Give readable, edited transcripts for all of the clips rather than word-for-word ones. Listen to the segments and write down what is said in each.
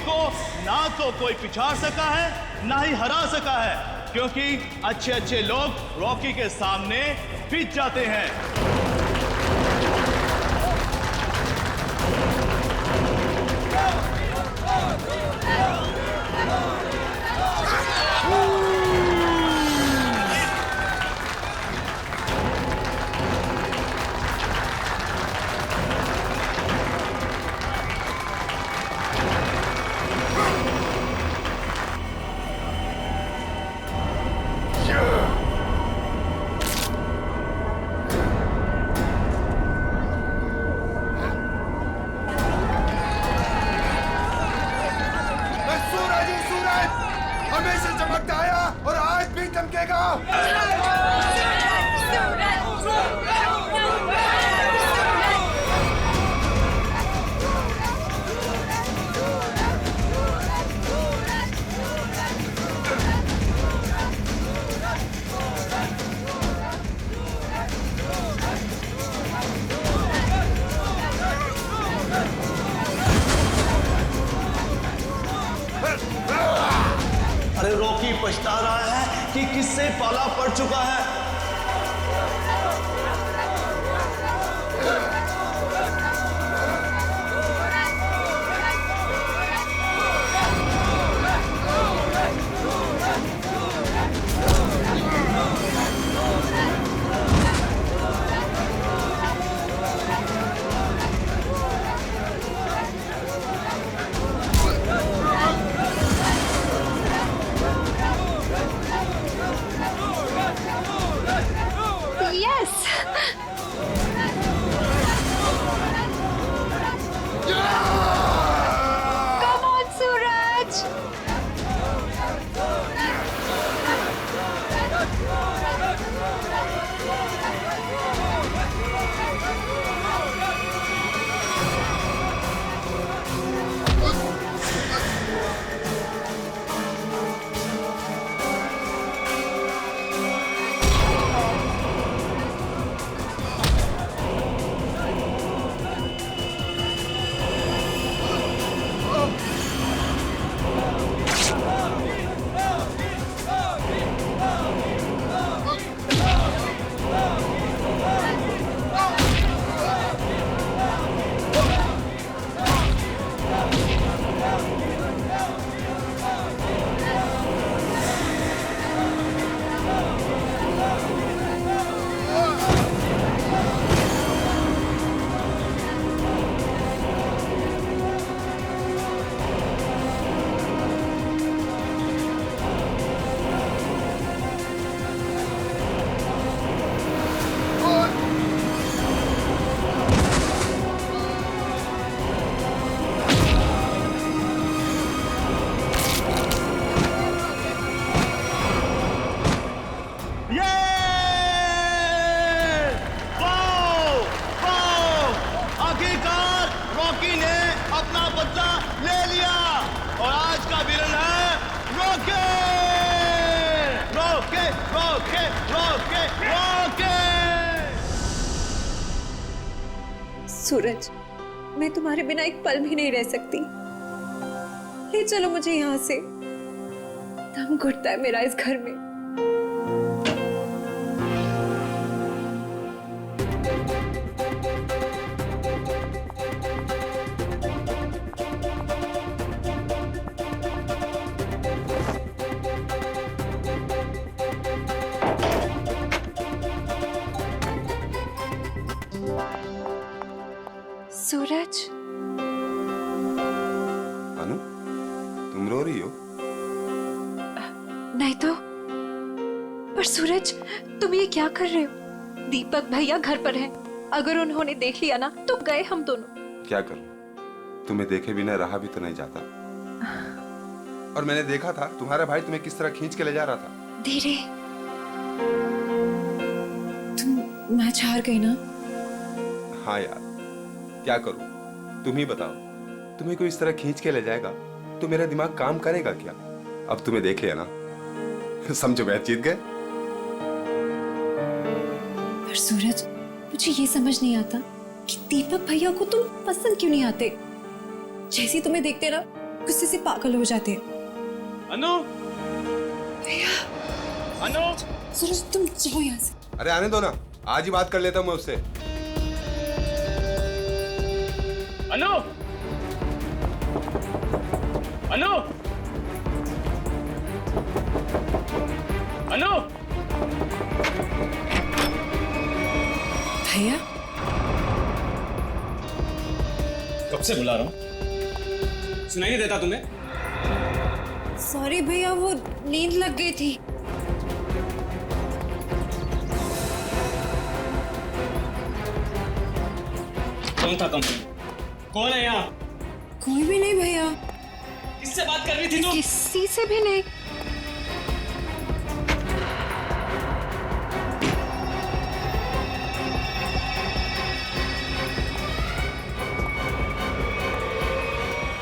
को ना तो कोई पिछाड़ सका है ना ही हरा सका है, क्योंकि अच्छे अच्छे लोग रॉकी के सामने पिट जाते हैं। अरे रॉकी पछता रहा है कि किससे पाला पड़ चुका है। सूरज, मैं तुम्हारे बिना एक पल भी नहीं रह सकती। ले चलो मुझे यहाँ से, दम घुटता है मेरा इस घर में। सूरज, अनु, तुम रो रही हो? नहीं तो। पर सूरज, तुम ये क्या कर रहे हो? दीपक भैया घर पर हैं। अगर उन्होंने देख लिया ना तो गए हम दोनों। क्या करूं? तुम्हें देखे बिना रहा भी तो नहीं जाता। और मैंने देखा था तुम्हारा भाई तुम्हें किस तरह खींच के ले जा रहा था। धीरे। तुम मैच हार गई ना? हाँ यार, क्या करूं? तुम ही बताओ। तुम्हें कोई इस तरह खींच के ले जाएगा तो मेरा दिमाग काम करेगा क्या? अब तुम्हें देख लिया ना, समझो मैच जीत गए। पर सूरज, मुझे ये समझ नहीं आता कि दीपक भैया को तुम पसंद क्यों नहीं आते। जैसी तुम्हें देखते ना गुस्से से पागल हो जाते हैं। अनु, भैया, अनु, सूरज तुम जाओ यहाँ से। अरे आने दो ना, आज ही बात कर लेता हूँ मैं उससे। अनु, अनु, अनु, भैया, कब से बुला रहा हूं, सुनाई नहीं देता तुम्हें? सॉरी भैया, वो नींद लग गई थी। कौन था कंपनी? कौन है यहाँ? कोई भी नहीं भैया। किससे बात कर रही थी तुम? किसी से भी नहीं।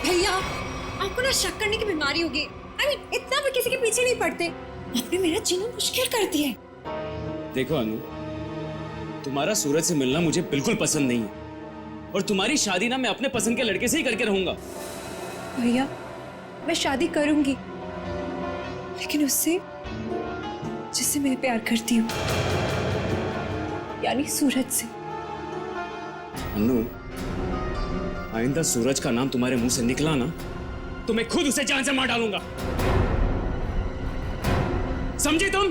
भैया, आपको ना शक करने की बीमारी होगी। इतना भी किसी के पीछे नहीं पड़ते। आपने मेरा जीना मुश्किल कर दिया है। देखो अनु, तुम्हारा सूरज से मिलना मुझे बिल्कुल पसंद नहीं है, और तुम्हारी शादी ना मैं अपने पसंद के लड़के से ही करके रहूंगा। भैया, मैं शादी करूंगी, लेकिन उससे जिससे मैं प्यार करती हूँ, यानी सूरज से। अनु, आइंदा सूरज का नाम तुम्हारे मुंह से निकला ना तो मैं खुद उसे जान से मार डालूंगा, समझी तुम?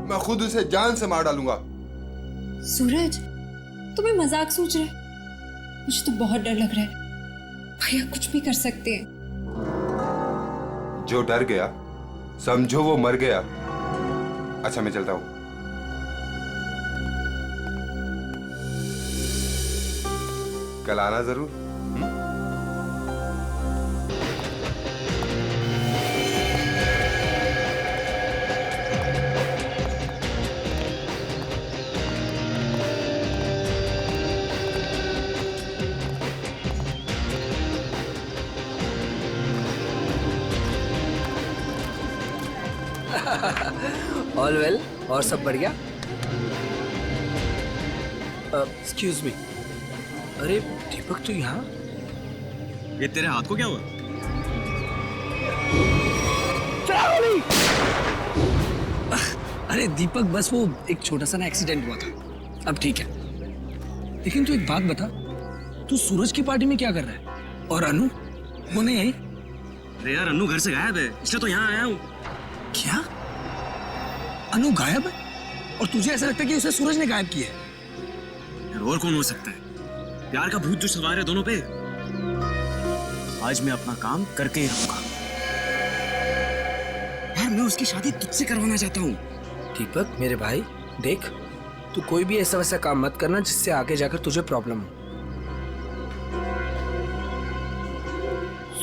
मैं खुद उसे जान से मार डालूंगा। सूरज, तुम्हें मजाक सोच रहे? मुझे तो बहुत डर लग रहा है। भैया कुछ भी कर सकते हैं। जो डर गया समझो वो मर गया। अच्छा मैं चलता हूं। कल आना जरूर। ऑल वेल, और सब बढ़िया? एक्सक्यूज मी, अरे दीपक तू यहाँ? ये तेरे हाथ को क्या हुआ? अरे दीपक, बस वो एक छोटा सा ना एक्सीडेंट हुआ था, अब ठीक है। लेकिन तू एक बात बता, तू सूरज की पार्टी में क्या कर रहा है? और अनु वो नहीं आई? अरे यार, अनु घर से गायब है, इसलिए तो यहाँ आया हूँ। क्या? अनु गायब है? और तुझे ऐसा लगता है कि उसे सूरज ने गायब किया है? यार और कौन हो सकता है? प्यार का भूत जो सवार है दोनों पे। आज मैं अपना काम करके ही रहूंगा। यार मैं उसकी शादी तुझसे करवाना चाहता हूँ। दीपक मेरे भाई, देख तू कोई भी ऐसा वैसा काम मत करना जिससे आगे जाकर तुझे प्रॉब्लम हो।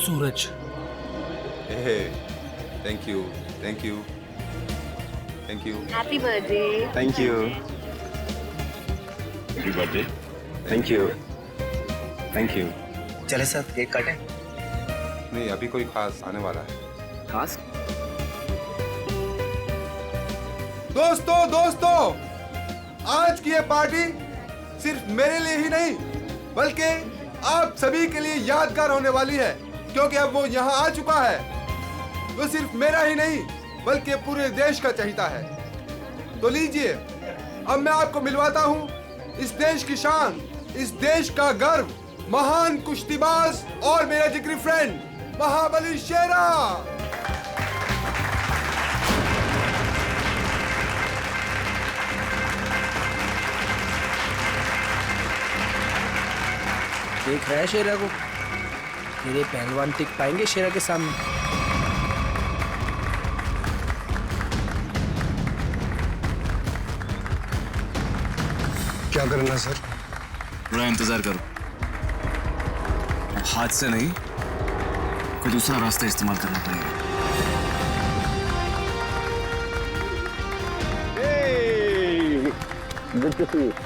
Suraj, thank you, thank you, thank you. Happy birthday. Thank you, happy birthday. Thank you, thank you. चले सर, केक काटें? नहीं अभी कोई खास आने वाला है। खास? दोस्तों, आज की ये पार्टी सिर्फ मेरे लिए ही नहीं बल्कि आप सभी के लिए यादगार होने वाली है, क्योंकि अब वो यहाँ आ चुका है। वो सिर्फ मेरा ही नहीं बल्कि पूरे देश का चहेता है। तो लीजिए, अब मैं आपको मिलवाता हूँ इस देश की शान, इस देश का गर्व, महान कुश्तीबाज और मेरा जिगरी फ्रेंड महाबली शेरा। देख रहा है शेरा को? मेरे पहलवान टिक पाएंगे शेरा के सामने? क्या करना सर? थोड़ा इंतजार करो, हाथ से नहीं कोई दूसरा रास्ता इस्तेमाल करना पड़ेगा।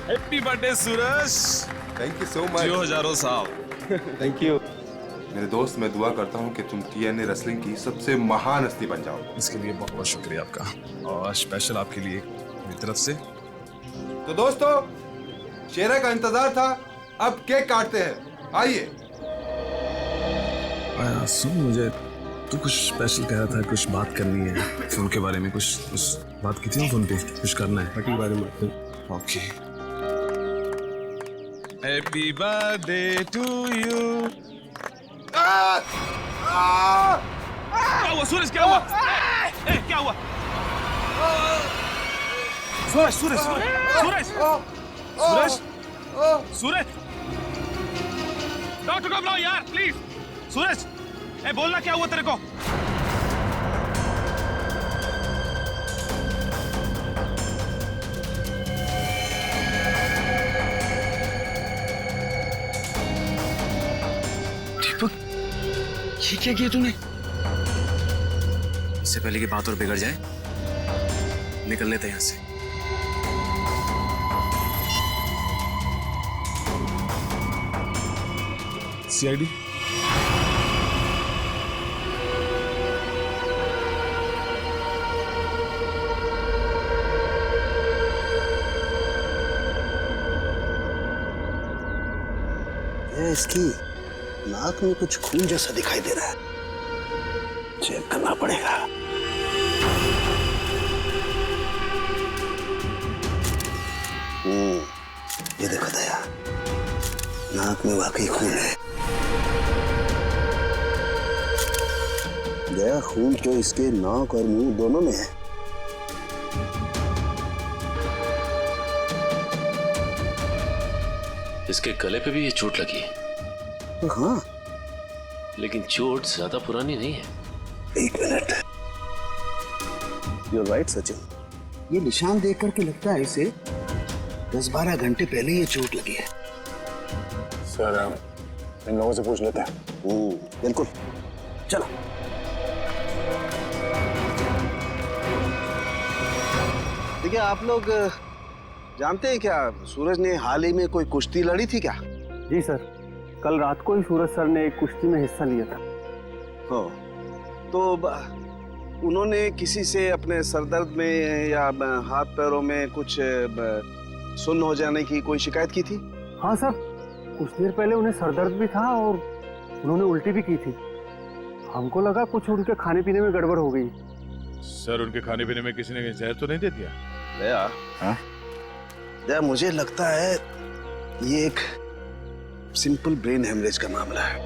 Happy birthday Suraj. Thank you so much. जियो हजारों साहब। थैंक यू मेरे दोस्त। मैं दुआ करता हूँ कि तुम TNA रेसलिंग की सबसे महान हस्ती बन जाओ। इसके लिए बहुत बहुत शुक्रिया आपका, और स्पेशल आपके लिए मेरी तरफ से। तो दोस्तों, शेरा का इंतजार था, अब केक काटते हैं। आइए। सुन, मुझे तू कुछ स्पेशल कह रहा था, कुछ बात करनी है फोन के बारे में। कुछ बात की थी ना फोन पे, कुछ करना है पार्टी के बारे में। Okay. Happy birthday to you. क्या हुआ सूरज, क्या हुआ? क्या हुआ? सूरज सूरज सूरज सूरज सूरज, डॉक्टर को बुलाओ यार प्लीज। सूरज, बोलना क्या हुआ तेरे को? दीपक, ये क्या किया तूने? इससे पहले की बात और बिगड़ जाए, निकल लेते हैं यहाँ से। CID इसकी नाक में कुछ खून जैसा दिखाई दे रहा है, चेक करना पड़ेगा। ये देखो दया, नाक में वाकई खून है। दया, खून तो इसके नाक और मुंह दोनों में है। इसके गले पे भी ये चोट लगी है। हाँ, लेकिन चोट ज्यादा पुरानी नहीं है। एक मिनट। You're right, Sachin. ये निशान देख करके लगता है इसे 10-12 घंटे पहले ये चोट लगी है। सर, इन लोगों से पूछ लेते हैं। बिल्कुल, चलो। देखिए, आप लोग जानते हैं क्या, सूरज ने हाल ही में कोई कुश्ती लड़ी थी क्या? जी सर, कल रात को ही सूरज सर ने एक कुश्ती में हिस्सा लिया था। हो, तो उन्होंने किसी से अपने सरदर्द में या हाथ पैरों में कुछ सुन्न हो जाने की कोई शिकायत की थी? हाँ सर, कुछ देर पहले उन्हें सरदर्द भी था और उन्होंने उल्टी भी की थी। हमको लगा कुछ उनके खाने पीने में गड़बड़ हो गई। सर, उनके खाने पीने में किसी ने जहर तो नहीं दे दिया? दया, हाँ? दया, मुझे लगता है ये एक सिंपल ब्रेन हेमरेज का मामला है।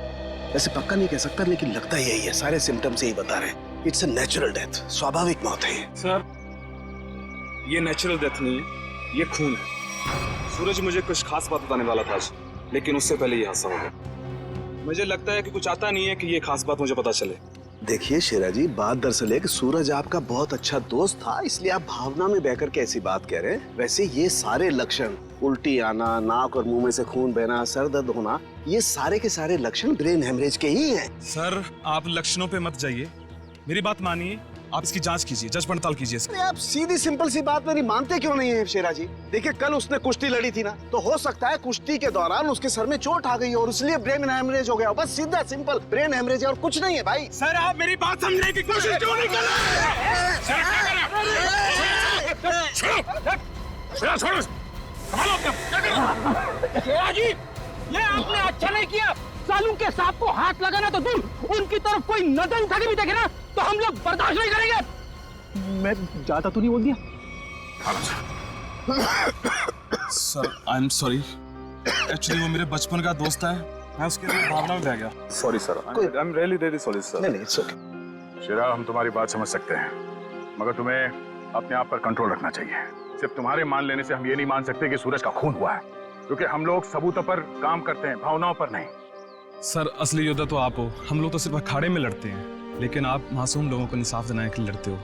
वैसे पक्का नहीं कह सकता, लेकिन लगता यही है। सारे सिम्टम्स यही बता रहे हैं। इट्स अ नेचुरल डेथ, स्वाभाविक मौत है ये। सर, ये नेचुरल डेथ नहीं है, ये खून है। सूरज मुझे कुछ खास बात बताने वाला था आज, लेकिन उससे पहले ये हादसा हो गया। मुझे लगता है कि कुछ आता नहीं है कि ये खास बात मुझे पता चले। देखिए शेरा जी, बात दरअसल है कि सूरज आपका बहुत अच्छा दोस्त था, इसलिए आप भावना में बहकर के ऐसी बात कह रहे हैं। वैसे ये सारे लक्षण, उल्टी आना, नाक और मुंह में से खून बहना, सर दर्द होना, ये सारे के सारे लक्षण ब्रेन हेमरेज के ही हैं। सर, आप लक्षणों पे मत जाइए, मेरी बात मानिए। आप इसकी जांच कीजिए, जांच पड़ताल कीजिए। अरे आप सीधी सिंपल सी बात मेरी मानते क्यों नहीं है शेरा जी? देखिए, कल उसने कुश्ती लड़ी थी ना, तो हो सकता है कुश्ती के दौरान उसके सर में चोट आ गई और इसलिए ब्रेन हेमरेज हो गया। बस सीधा सिंपल ब्रेन हेमरेज है और कुछ नहीं है भाई। सर, आप मेरी बात समझने की कोशिश क्यों नहीं कर रहे? शेरा जी, ये आपने अच्छा नहीं किया। सालू के सांप को हाथ लगाना तो दूर, उनकी तरफ कोई नजर उठा के भी देखे ना तो हम लोग बर्दाश्त नहीं करेंगे। मैं ज्यादा तो नहीं बोल दिया? Sir, I am sorry. Actually वो मेरे बचपन का दोस्त है, मैं उसके लिए भावना में बह गया। Sorry sir, I am really really sorry sir. नहीं, इट्स ओके। शेरा, हम तुम्हारी बात समझ सकते हैं, मगर तुम्हें अपने आप पर कंट्रोल रखना चाहिए। सिर्फ तुम्हारे मान लेने से हम ये नहीं मान सकते कि सूरज का खून हुआ है, क्योंकि हम लोग सबूतों पर काम करते हैं, भावनाओं पर नहीं। सर, असली योद्धा तो आप हो, हम लोग तो सिर्फ अखाड़े में लड़ते हैं, लेकिन आप मासूम लोगों को इंसाफ दिलाने के लिए लड़ते हो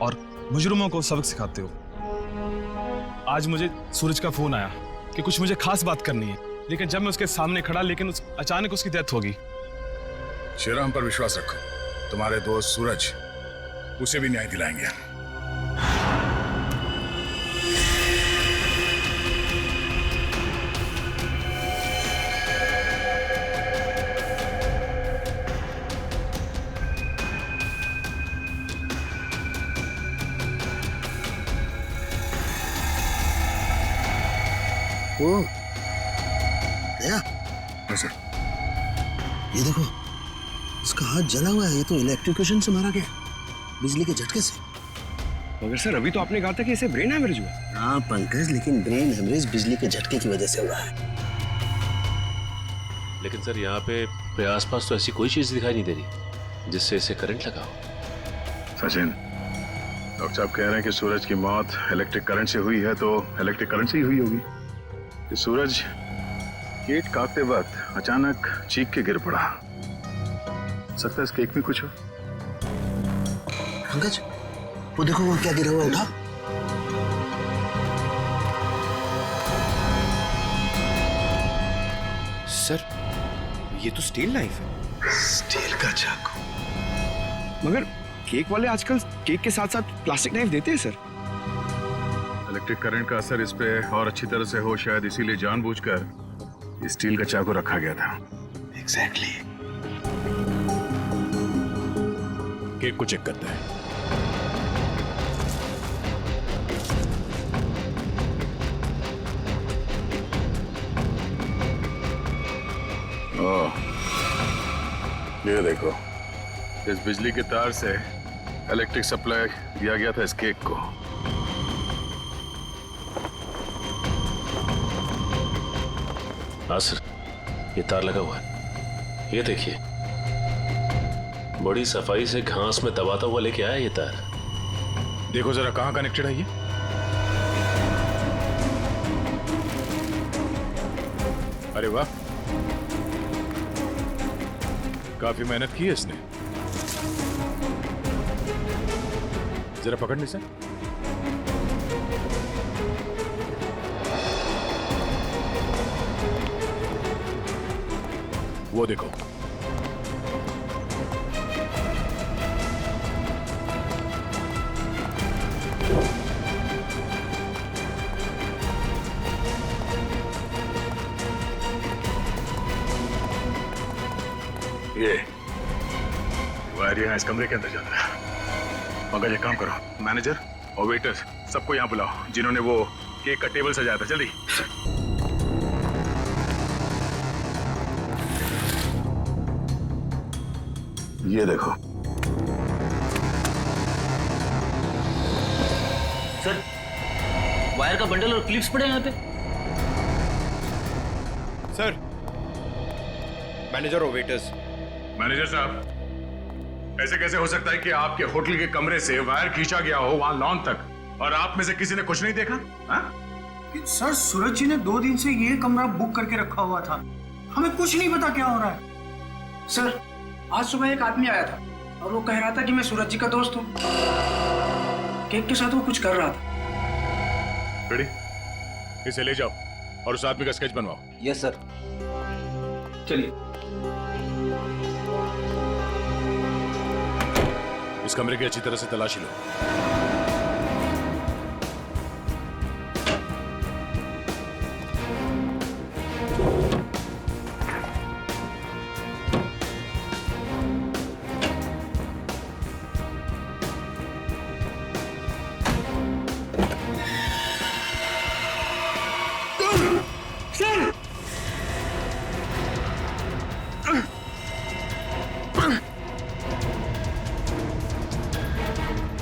और मुजरिमों को सबक सिखाते हो। आज मुझे सूरज का फोन आया कि कुछ मुझे खास बात करनी है, लेकिन जब मैं उसके सामने खड़ा, लेकिन अचानक उसकी डेथ होगी। शेरा, हम पर विश्वास रखो, तुम्हारे दोस्त सूरज, उसे भी न्याय दिलाएंगे। ओ गया सर ये देखो, इसका हाथ जला हुआ है। ये तो इलेक्ट्रिक्यूशन से मारा गया, बिजली के झटके से। मगर सर अभी तो आपने कहा था कि इसे ब्रेन हैमरेज हुआ। हाँ पंकज, लेकिन ब्रेन हेमरेज बिजली के झटके की वजह से हुआ है। लेकिन सर यहाँ पे आसपास तो ऐसी कोई चीज दिखाई नहीं दे रही जिससे इसे करंट लगा हो। सचिन, डॉक्टर साहब कह रहे हैं कि सूरज की मौत इलेक्ट्रिक करंट से हुई है, तो इलेक्ट्रिक करंट से ही हुई होगी। कि सूरज केक काटते वक्त अचानक चीख के गिर पड़ा। सकता है इस केक में कुछ हो। पंकज, वो देखो वो क्या गिरा हुआ, उठा। सर ये तो स्टील नाइफ है। स्टील का चाकू। मगर केक वाले आजकल केक के साथ साथ प्लास्टिक नाइफ देते हैं सर। इलेक्ट्रिक करंट का असर इस पे और अच्छी तरह से हो, शायद इसीलिए जानबूझकर स्टील का चाकू रखा गया था। एग्जैक्टली। केक को चेक करते हैं। ओह, ये देखो, इस बिजली के तार से इलेक्ट्रिक सप्लाई दिया गया था इस केक को। हाँ सर, ये तार लगा हुआ है। ये देखिए, बड़ी सफाई से घास में दबाता हुआ लेके आया ये तार। देखो जरा कहां कनेक्टेड है ये। अरे वाह, काफी मेहनत की है इसने। जरा पकड़ने से। वो देखो, ये वायर यहाँ इस कमरे के अंदर जाता है। मगर ये काम करो, मैनेजर और वेटर्स सबको यहाँ बुलाओ जिन्होंने वो केक का टेबल सजाया था। जल्दी। ये देखो सर, वायर का बंडल और क्लिप्स पड़े हैं यहाँ पे। सर, मैनेजर और वेटर्स। मैनेजर साहब, ऐसे कैसे हो सकता है कि आपके होटल के कमरे से वायर खींचा गया हो वहां लॉन तक और आप में से किसी ने कुछ नहीं देखा? सर, सूरज जी ने 2 दिन से ये कमरा बुक करके रखा हुआ था, हमें कुछ नहीं पता क्या हो रहा है। सर, आज सुबह एक आदमी आया था और वो कह रहा था कि मैं सूरज जी का दोस्त हूँ। केक के साथ वो कुछ कर रहा था। रेडी, इसे ले जाओ और उस आदमी का स्केच बनवाओ। Yes sir. चलिए। इस कमरे की अच्छी तरह से तलाशी लो।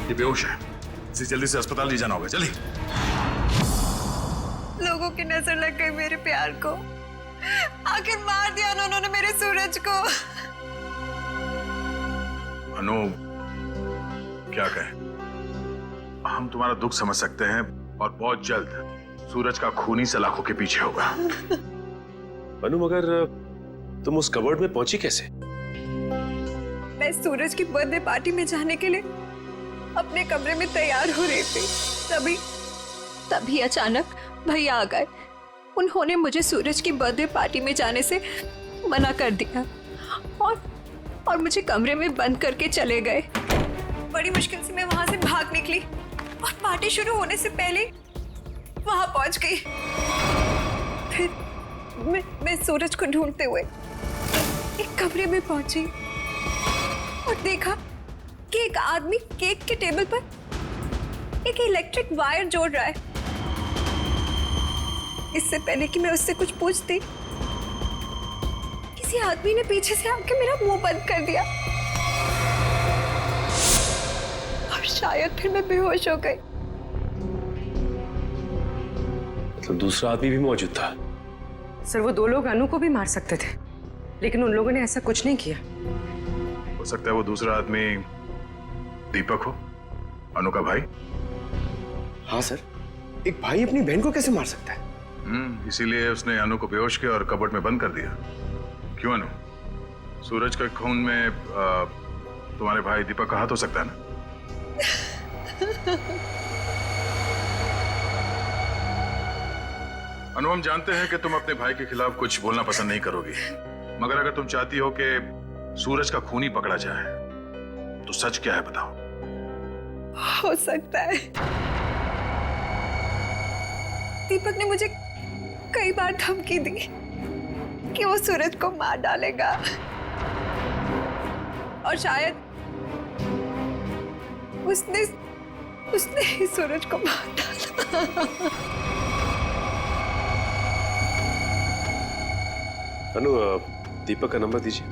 ये बेहोश है, इसे जल्दी से अस्पताल ले जाना होगा। जल्दी। लोगों की नजर लग गई मेरे प्यार को। आखिर मार दिया ना उन्होंने मेरे सूरज को। अनु, क्या कहें, हम तुम्हारा दुख समझ सकते हैं और बहुत जल्द सूरज का खूनी सलाखों के पीछे होगा। अनु, मगर तुम उस कबर्ड में पहुंची कैसे? मैं सूरज की बर्थडे पार्टी में जाने के लिए अपने कमरे में तैयार हो रही थी, तभी अचानक भैया आ गए। उन्होंने मुझे सूरज की बर्थडे पार्टी में जाने से मना कर दिया और मुझे कमरे में बंद करके चले गए। बड़ी मुश्किल से मैं वहां से भाग निकली और पार्टी शुरू होने से पहले वहां पहुंच गई। फिर मैं सूरज को ढूंढते हुए एक कमरे में पहुंची और देखा कि एक आदमी केक के टेबल पर एक इलेक्ट्रिक वायर जोड़ रहा है। इससे पहले कि मैं उससे कुछ पूछती, किसी आदमी ने पीछे से आके मेरा मुंह बंद कर दिया और शायद फिर मैं बेहोश हो गई। मतलब दूसरा आदमी भी मौजूद था? सर वो दो लोग अनु को भी मार सकते थे, लेकिन उन लोगों ने ऐसा कुछ नहीं किया। हो सकता है वो दूसरा आदमी दीपक हो, अनु का भाई। हाँ सर, एक भाई अपनी बहन को कैसे मार सकता है? इसीलिए उसने अनु को बेहोश किया और कबर्ड में बंद कर दिया। क्यों अनु, सूरज के खून में तुम्हारे भाई दीपक का हाथ हो सकता है ना? अनु, हम जानते हैं कि तुम अपने भाई के खिलाफ कुछ बोलना पसंद नहीं करोगी, मगर अगर तुम चाहती हो कि सूरज का खूनी पकड़ा जाए तो सच क्या है बताओ। हो सकता है दीपक ने मुझे कई बार धमकी दी कि वो सूरज को मार डालेगा, और शायद उसने ही सूरज को मार डाला। अनु, दीपक का नंबर दीजिए।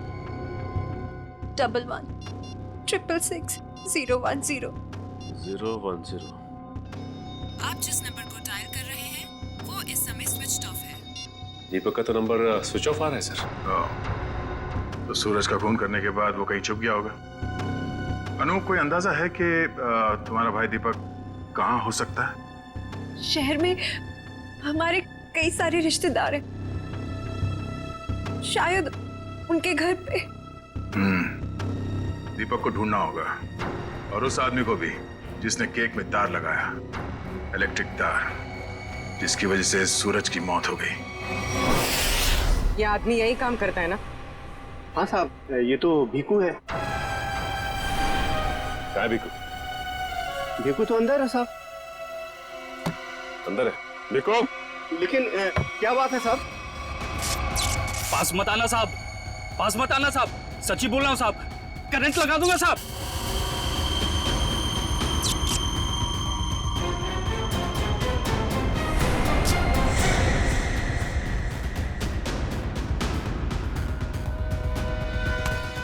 11-666-010। 010। आप जिस नंबर को डायल कर रहे हैं वो इस समय स्विच ऑफ है। दीपक का तो नंबर स्विच ऑफ आ रहा है सर। तो सूरज का खून करने के बाद वो कहीं छुप गया होगा। अनु, कोई अंदाजा है कि तुम्हारा भाई दीपक कहाँ हो सकता है? शहर में हमारे कई सारे रिश्तेदार हैं, शायद उनके घर पे। दीपक को ढूंढना होगा, और उस आदमी को भी जिसने केक में तार लगाया, इलेक्ट्रिक तार, जिसकी वजह से सूरज की मौत हो गई। ये आदमी यही काम करता है ना? हाँ साहब, ये तो भीकू है। क्या भीकू? भीकू तो अंदर है साहब। अंदर है भीकू? लेकिन क्या बात है साहब? पास मत आना साहब, पास मत आना साहब, सच्ची बोल रहा हूँ साहब, करंट लगा दूंगा साहब।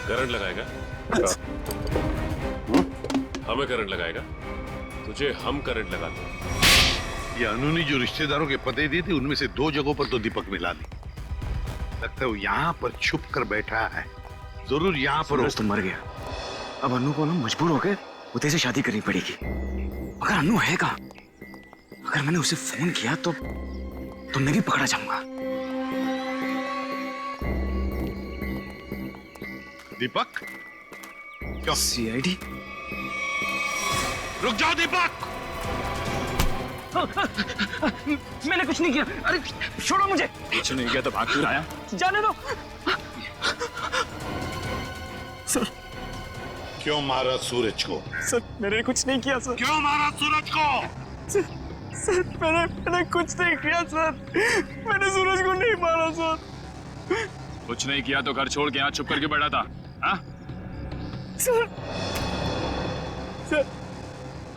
करंट लगाएगा? हमें करंट लगाएगा? तुझे हम करंट लगाते हैं। ये अनु ने जो रिश्तेदारों के पते दिए थे उनमें से 2 जगहों पर तो दीपक मिला ली। लगता है वो यहाँ पर छुप कर बैठा है, जरूर यहाँ पर। सूरज तो मर गया, अब अनु को ना मजबूर होकर उदय से शादी करनी पड़ेगी। अगर अनु है कहाँ? अगर मैंने उसे फोन किया तो मैं भी पकड़ा जाऊंगा। दीपक? क्यों? सीआईडी? रुक जाओ दीपक! मैंने कुछ नहीं किया, अरे छोड़ो मुझे। कुछ नहीं किया तो भाग क्यों आया? जाने दो। सर, क्यों मारा सूरज को? सर मैंने कुछ नहीं किया सर। क्यों मारा सूरज को? सर मैंने कुछ नहीं किया सर, मैंने सूरज को नहीं मारा सर। कुछ नहीं किया तो घर छोड़ के यहाँ छुप करके बैठा था? हाँ? सर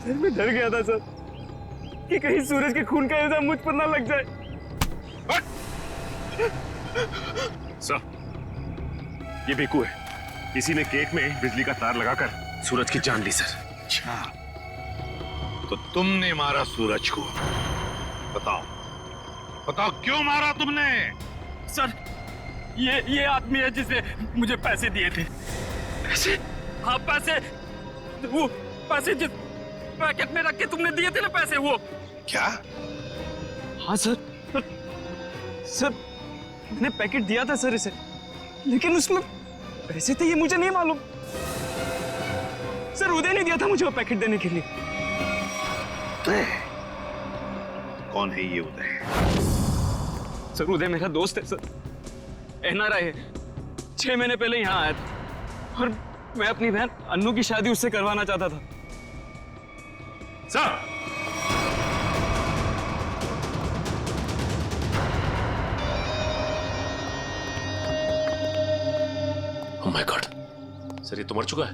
मैं डर गया था सर कि कहीं सूरज के खून का इल्जाम मुझ पर ना लग जाए। सर, ये बेकू है, किसी ने केक में बिजली का तार लगाकर सूरज की जान ली सर। अच्छा, तो तुमने मारा सूरज को? बताओ क्यों मारा तुमने? सर ये आदमी है जिसने मुझे पैसे दिए थे। पैसे? हाँ पैसे, वो पैसे जिस पैकेट में रख के तुमने दिए थे ना पैसे, वो। क्या? हाँ सर मैंने पैकेट दिया था सर इसे, लेकिन उसमें पैसे थे ये मुझे नहीं मालूम। सर उदय ने दिया था मुझे वो पैकेट देने के लिए। कौन है ये उदय? सर उदय मेरा दोस्त है सर, एनआरआई है। 6 महीने पहले यहाँ आया था और मैं अपनी बहन अन्नू की शादी उससे करवाना चाहता था। Sir, oh my God, sir ये तो मर चुका है।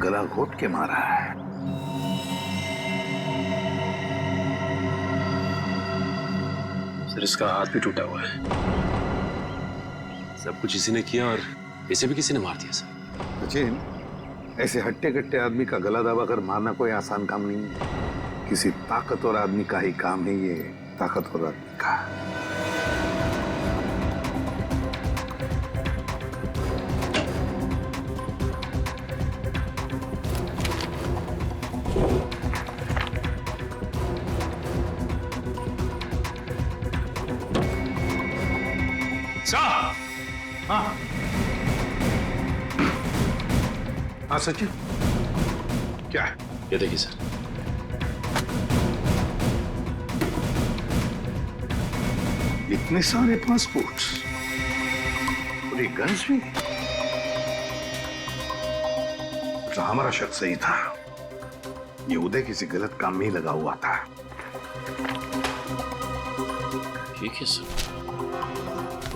गला घोट के मारा है। सर इसका हाथ भी टूटा हुआ है। सब कुछ इसी ने किया और इसे भी किसी ने मार दिया सर। सचिन, ऐसे हट्टे कट्टे आदमी का गला दबाकर मारना कोई आसान काम नहीं है। किसी ताकतवर आदमी का ही काम है ये, ताकतवर आदमी का। हाँ हाँ सचिन, क्या है? ये देखिए सर। इतने सारे पासपोर्ट्स और ये गन्स भी। तो हमारा शक सही था, ये उदय किसी गलत काम में ही लगा हुआ था। ठीक है सर,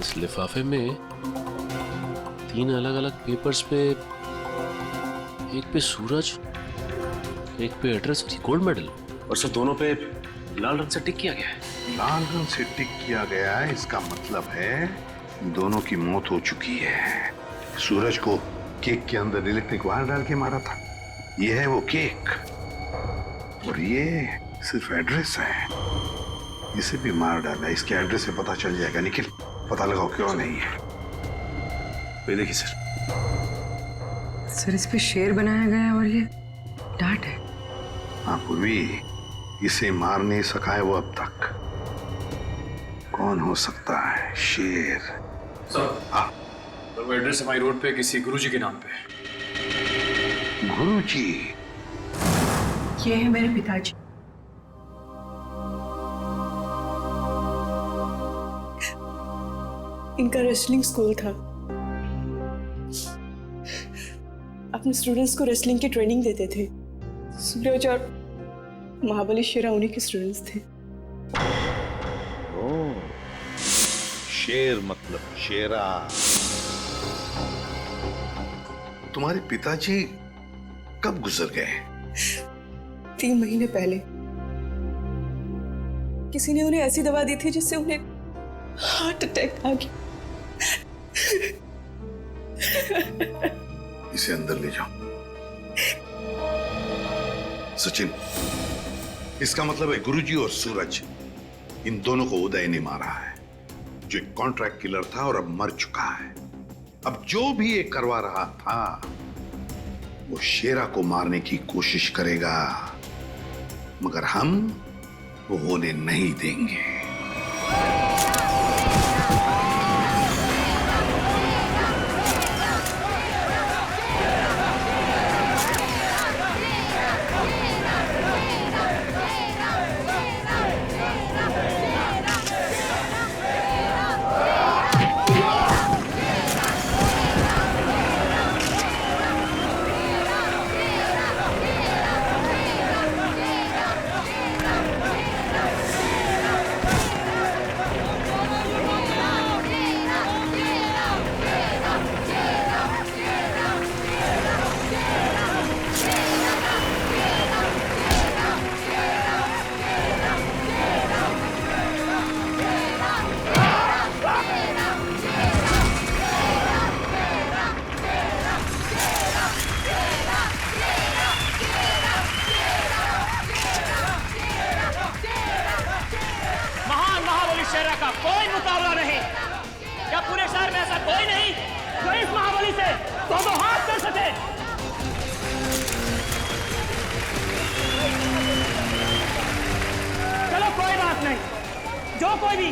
इस लिफाफे में 3 अलग-अलग पेपर्स पे, एक पे सूरज, एक पे एड्रेस और गोल्ड मेडल, और सर दोनों पे लाल रंग से टिक किया गया है। लाल रंग से टिक किया गया है, इसका मतलब है दोनों की मौत हो चुकी है। सूरज को केक के अंदर इलेक्ट्रिक वायर डाल के मारा था, ये है वो केक, और ये सिर्फ एड्रेस है, इसे भी मार डाला। इसके एड्रेस से पता चल जाएगा। निखिल, पता लगाओ क्यों नहीं है। ये देखिए सर। सर इस पे शेर बनाया गया है और ये डांट है। हाँ पूर्वी, इसे मार नहीं सका है वो अब तक। कौन हो सकता है? शेर। सर हाँ, तो वो एड्रेस हमारी रोड पे किसी गुरुजी के नाम पे। गुरुजी? ये है मेरे पिताजी। इनका रेसलिंग स्कूल था। अपने स्टूडेंट्स को रेसलिंग की ट्रेनिंग देते थे। सूरज और महाबली शेरा उन्हीं के स्टूडेंट्स थे। ओह, शेर मतलब शेरा। तुम्हारे पिताजी कब गुजर गए? 3 महीने पहले। किसी ने उन्हें ऐसी दवा दी थी जिससे उन्हें हार्ट अटैक आ गया। इसे अंदर ले जाओ। सचिन, इसका मतलब है गुरुजी और सूरज, इन दोनों को उदय ने मारा है, जो एक कॉन्ट्रैक्ट किलर था और अब मर चुका है। अब जो भी ये करवा रहा था वो शेरा को मारने की कोशिश करेगा, मगर हम वो होने नहीं देंगे। शेरा का कोई मुकाबला नहीं। क्या पूरे शहर में ऐसा कोई नहीं जो इस महाबली से दो हाथ कर सके? चलो कोई बात नहीं, जो कोई भी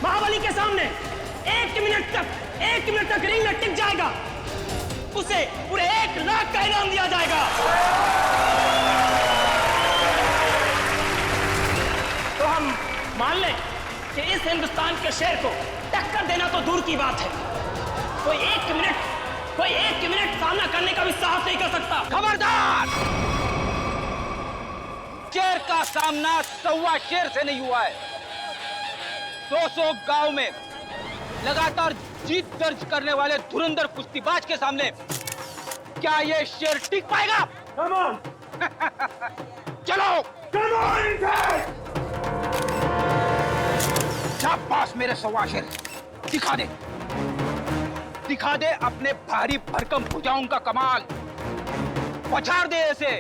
महाबली के सामने 1 मिनट तक रिंग में टिक जाएगा, उसे पूरे 1 लाख का इनाम दिया जाएगा। तो हम मान लें कि इस हिंदुस्तान के शेर को टक्कर देना तो दूर की बात है, कोई एक मिनट सामना करने का भी साहस नहीं कर सकता। खबरदार! शेर का सामना 1.25 शेर से नहीं हुआ है। 200 गांव में लगातार जीत दर्ज करने वाले धुरंधर कुश्तीबाज के सामने क्या ये शेर टिक पाएगा? चलो! शाबाश मेरे सवा शेर, दिखा दे, दिखा दे अपने भारी भरकम भुजाओं का कमाल। पछाड़ दे ऐसे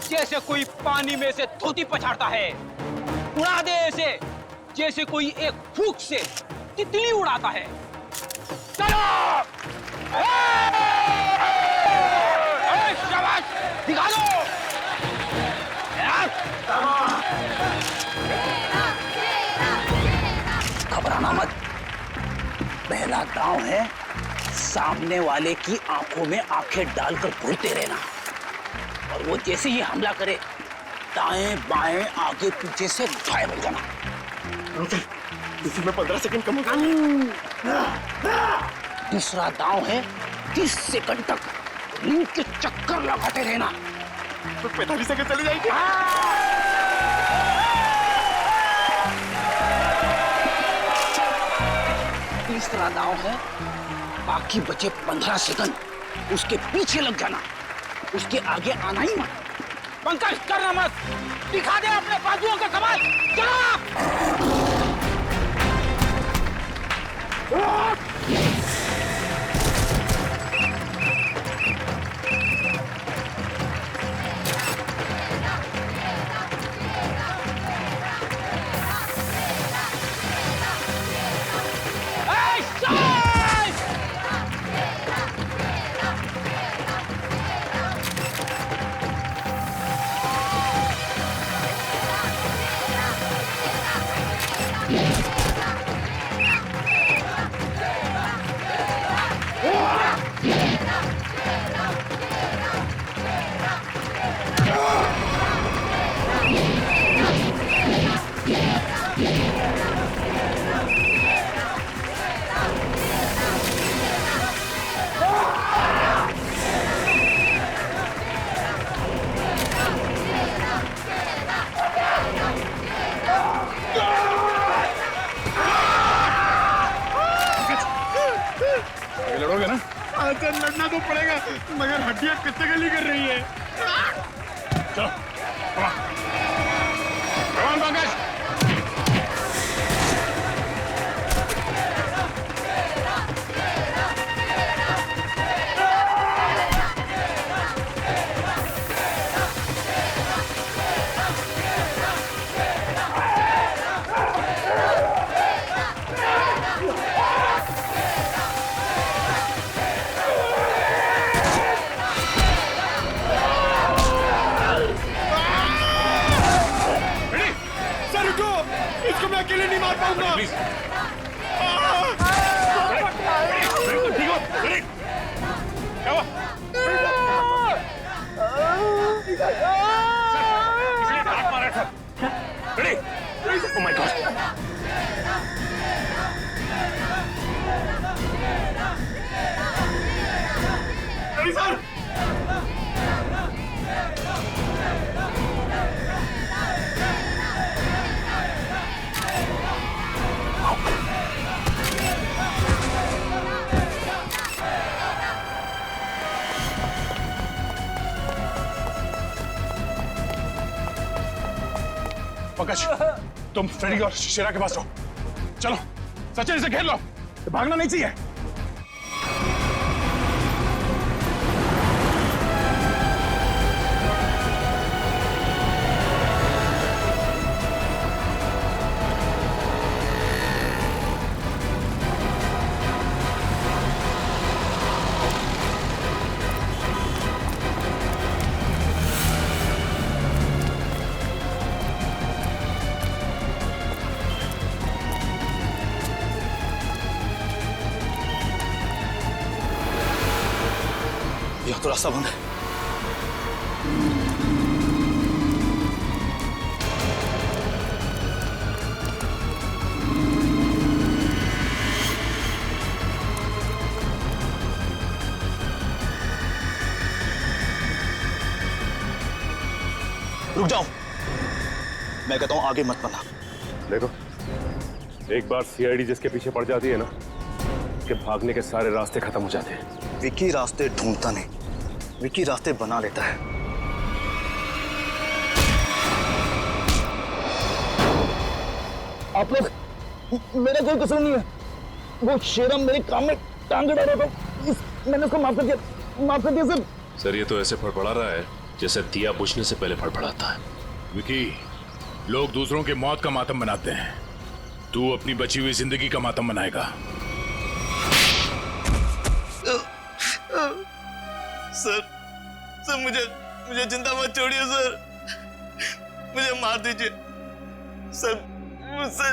जैसे कोई पानी में से धोती पछाड़ता है। उड़ा दे ऐसे जैसे कोई एक फूंक से तितली उड़ाता है। चलो शाबाश, दिखा दो। घबराना मत, पहला दांव है सामने वाले की आंखों में आंखें डालकर घूरते रहना, और वो जैसे ही हमला करे दाएं बाएं आगे पीछे से गायब हो जाना। इसी में 15 सेकंड कम होगा। दूसरा दांव है 30 सेकंड तक रिंग के चक्कर लगाते रहना। तो 45 सेकंड चले जाएंगे। तीसरा दांव है बाकी बचे 15 सेकंड उसके पीछे लग जाना, उसके आगे आना ही मत। पंकज करना मत, दिखा दे अपने बाजुओं का कमाल। चलो लड़ोगे ना? अच्छा लड़ना तो पड़ेगा, मगर हड्डियां कच्चे गली कर रही है। चलो पंकज। इसको मैं अकेले नहीं मार पाऊंगा। Oh my God! Ready, sir? Pankaj, तुम फ्रेडी और शेरा के पास रहो। चलो सचिन इसे घेर लो, भागना नहीं चाहिए। यह तो रास्ता बंद है। रुक जाओ, मैं कहता हूं आगे मत बढ़ना। देखो, एक बार सीआईडी जिसके पीछे पड़ जाती है ना, उसके भागने के सारे रास्ते खत्म हो जाते हैं। विकी रास्ते ढूंढता नहीं, विकी रास्ते बना लेता है। आप लोग मेरा कोई कसूर नहीं है। वो शेरा मेरे काम में टांग अड़ा रहा था, मैंने उसको माफ कर दिया सर। सर ये तो ऐसे फड़फड़ा रहा है जैसे दिया बुझने से पहले फड़फड़ाता है। विकी, लोग दूसरों के मौत का मातम मनाते हैं, तू अपनी बची हुई जिंदगी का मातम मनाएगा। सर मुझे जिंदा मत छोड़िए सर, मुझे मार दीजिए सर, मुझसे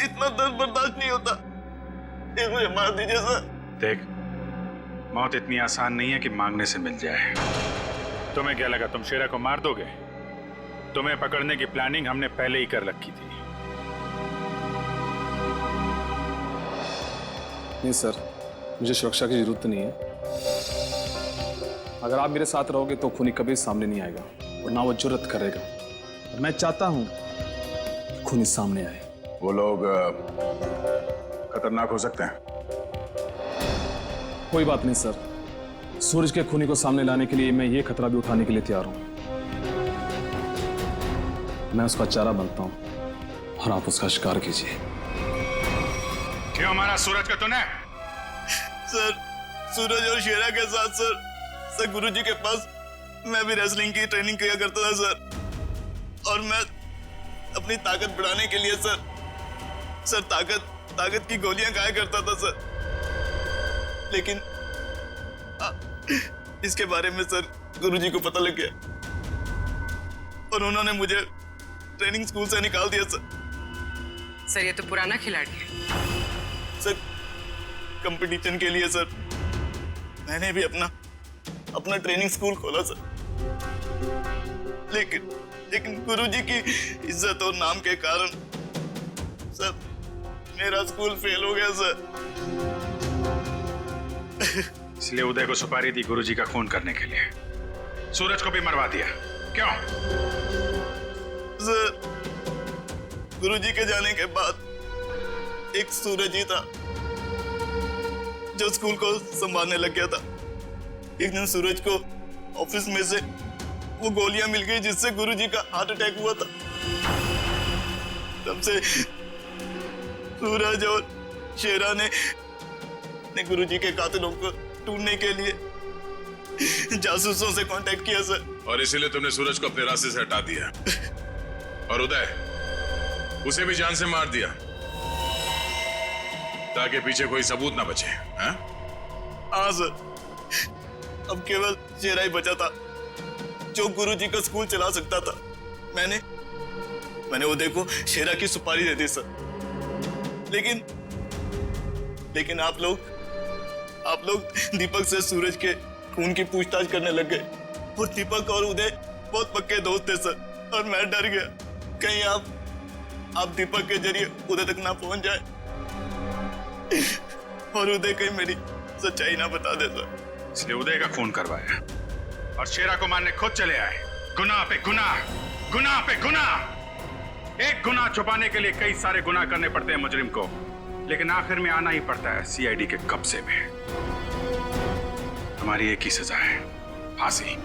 इतना दर्द बर्दाश्त नहीं होता, मुझे मार दीजिए सर। देख, मौत इतनी आसान नहीं है कि मांगने से मिल जाए। तुम्हें क्या लगा तुम शेरा को मार दोगे? तुम्हें पकड़ने की प्लानिंग हमने पहले ही कर रखी थी। नहीं सर, मुझे सुरक्षा की जरूरत नहीं है। अगर आप मेरे साथ रहोगे तो खूनी कभी सामने नहीं आएगा और ना वो जुर्रत करेगा। और मैं चाहता हूं कि खूनी सामने आए। वो लोग खतरनाक हो सकते हैं। कोई बात नहीं सर, सूरज के खूनी को सामने लाने के लिए मैं ये खतरा भी उठाने के लिए तैयार हूं। मैं उसका चारा बनता हूं और आप उसका शिकार कीजिए। क्यों मारा सूरज का तूने? सर, सूरज और शेरा के साथ सर गुरुजी के पास मैं भी रेसलिंग की ट्रेनिंग किया करता था सर, और मैं अपनी ताकत बढ़ाने के लिए सर ताकत की गोलियां खाया करता था सर। लेकिन इसके बारे में सर गुरुजी को पता लग गया और उन्होंने मुझे ट्रेनिंग स्कूल से निकाल दिया सर। ये तो पुराना खिलाड़ी है सर। कंपटीशन के लिए सर मैंने भी अपना ट्रेनिंग स्कूल खोला सर, लेकिन गुरुजी की इज्जत और नाम के कारण सर मेरा स्कूल फेल हो गया सर। इसलिए उदय को सुपारी दी गुरुजी का खून करने के लिए, सूरज को भी मरवा दिया। क्यों? सर, गुरुजी के जाने के बाद एक सूरज ही था जो स्कूल को संभालने लग गया था। एक दिन सूरज को ऑफिस में से वो गोलियां मिल गई जिससे गुरुजी का हार्ट अटैक हुआ था। तब से सूरज और शेरा ने गुरुजी के कातिलों को ढूंढने के लिए जासूसों से कांटेक्ट किया सर। और इसीलिए तुमने सूरज को अपने रास्ते से हटा दिया और उदय उसे भी जान से मार दिया ताकि पीछे कोई सबूत ना बचे। हाँ सर, अब केवल शेरा ही बचा था जो गुरुजी का स्कूल चला सकता था। मैंने उदय को शेरा की सुपारी दे दी सर, लेकिन आप लोग दीपक से सूरज के खून की पूछताछ करने लग गए और दीपक और उदय बहुत पक्के दोस्त थे सर, और मैं डर गया कहीं आप दीपक के जरिए उदय तक ना पहुंच जाए और उदय कहीं मेरी सच्चाई ना बता दे सर। इसलिए उदय का खून करवाया और शेरा को मारने खुद चले आए। गुनाह पे गुनाह, गुनाह पे गुनाह। एक गुनाह छुपाने के लिए कई सारे गुनाह करने पड़ते हैं मुजरिम को, लेकिन आखिर में आना ही पड़ता है सीआईडी के कब्जे में। हमारी एक ही सजा है, फांसी।